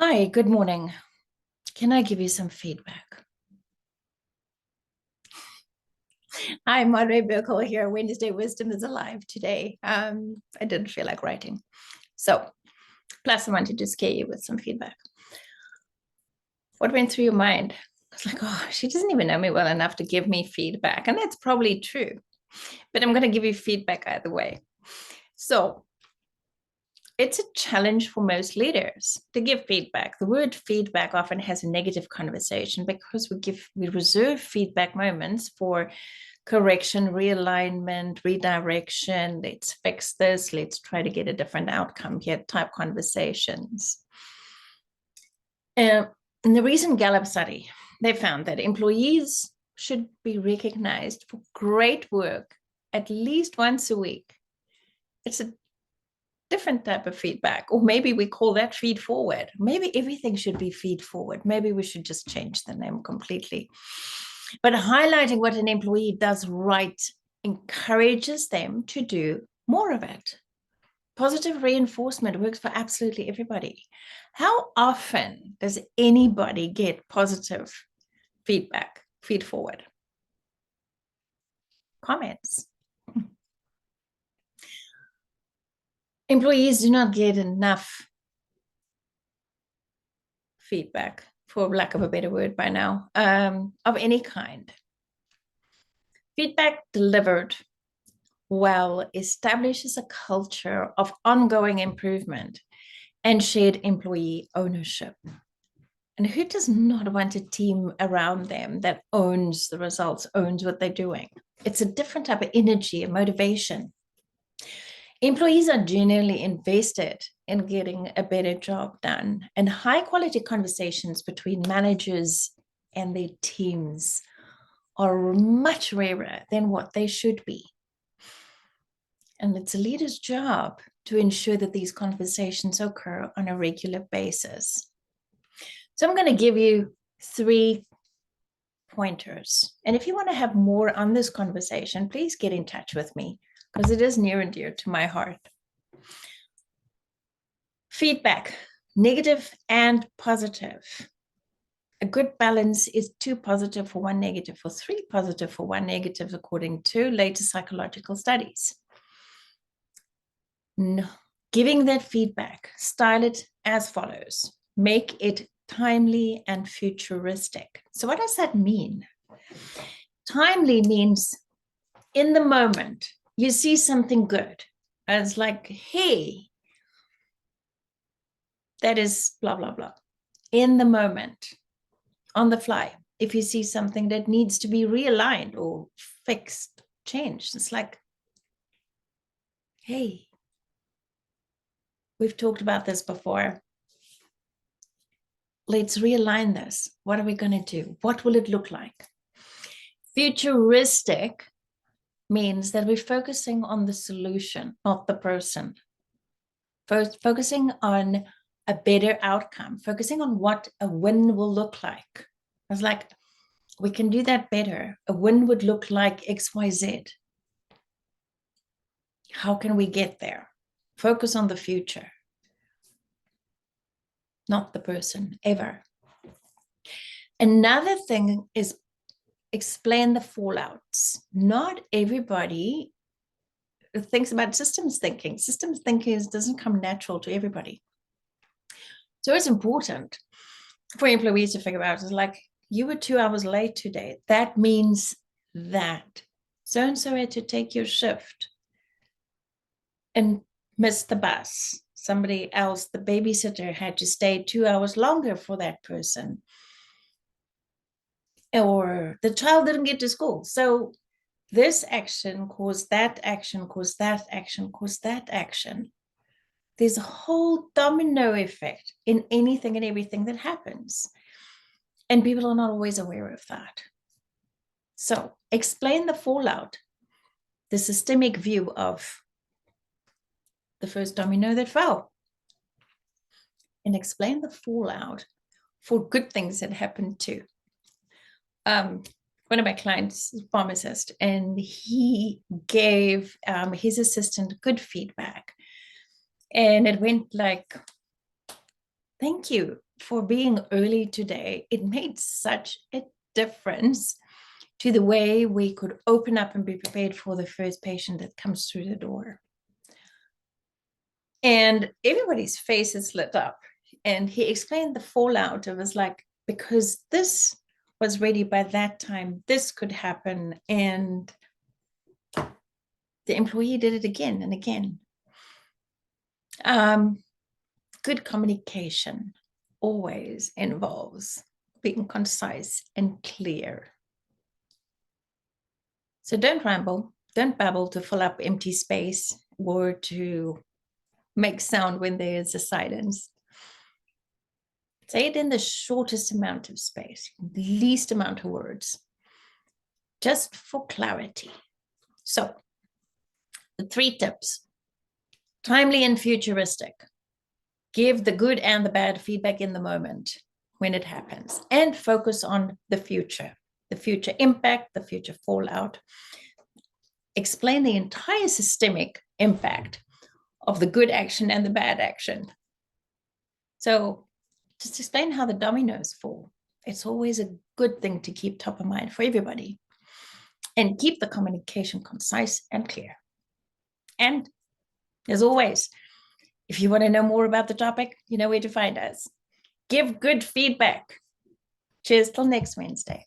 Hi, good morning. Can I give you some feedback? Hi, Madre Birkle here. Wednesday Wisdom is alive today. I didn't feel like writing. So, plus I wanted to scare you with some feedback. What went through your mind? I was like, oh, she doesn't even know me well enough to give me feedback. And that's probably true. But I'm going to give you feedback either way. So, it's a challenge for most leaders to give feedback. The word feedback often has a negative connotation because we reserve feedback moments for correction, realignment, redirection. Let's fix this. Let's try to get a different outcome here type conversations. In the recent Gallup study, they found that employees should be recognized for great work at least once a week. It's a different type of feedback, or maybe we call that feed forward. Maybe everything should be feed forward. Maybe we should just change the name completely. But highlighting what an employee does right encourages them to do more of it. Positive reinforcement works for absolutely everybody. How often does anybody get positive feedback, feed forward? Comments. Employees do not get enough feedback, for lack of a better word by now, of any kind. Feedback delivered well establishes a culture of ongoing improvement and shared employee ownership. And who does not want a team around them that owns the results, owns what they're doing? It's a different type of energy and motivation. Employees are genuinely invested in getting a better job done, and high quality conversations between managers and their teams are much rarer than what they should be. And it's a leader's job to ensure that these conversations occur on a regular basis. So I'm going to give you 3 pointers. And if you want to have more on this conversation, please get in touch with me because it is near and dear to my heart. Feedback, negative and positive. A good balance is 2 positive for 1 negative, or 3 positive for 1 negative, according to later psychological studies. No. Giving that feedback, style it as follows. Make it timely and futuristic. So what does that mean? Timely means in the moment, you see something good. And it's like, hey, that is blah, blah, blah. In the moment, on the fly, if you see something that needs to be realigned or fixed, changed, it's like, hey, we've talked about this before. Let's realign this. What are we going to do? What will it look like? Futuristic means that we're focusing on the solution, not the person. Focusing on a better outcome, focusing on what a win will look like. It's like, we can do that better. A win would look like XYZ. How can we get there? Focus on the future, not the person, ever. Another thing is explain the fallouts. Not everybody thinks about systems thinking. Systems thinking doesn't come natural to everybody. So it's important for employees to figure out, is like, you were 2 hours late today. That means that so-and-so had to take your shift and miss the bus. Somebody else, the babysitter, had to stay 2 hours longer for that person. Or the child didn't get to school. So this action caused that action, caused that action, caused that action. There's a whole domino effect in anything and everything that happens. And people are not always aware of that. So explain the fallout, the systemic view of the first domino that fell. And explain the fallout for good things that happened too. One of my clients is a pharmacist, and he gave his assistant good feedback. And it went like Thank you for being early today. It made such a difference to the way we could open up and be prepared for the first patient that comes through the door. And everybody's faces lit up. And he explained the fallout. It was like, because this was ready by that time, this could happen. And the employee did it again and again. Good communication always involves being concise and clear. So don't ramble, don't babble to fill up empty space or to make sound when there is a silence. Say it in the shortest amount of space, least amount of words, just for clarity. So the 3 tips: timely and futuristic. Give the good and the bad feedback in the moment when it happens, and focus on the future impact, the future fallout. Explain the entire systemic impact of the good action and the bad action. So just explain how the dominoes fall. It's always a good thing to keep top of mind for everybody. And keep the communication concise and clear. And as always, if you want to know more about the topic, you know where to find us. Give good feedback. Cheers till next Wednesday.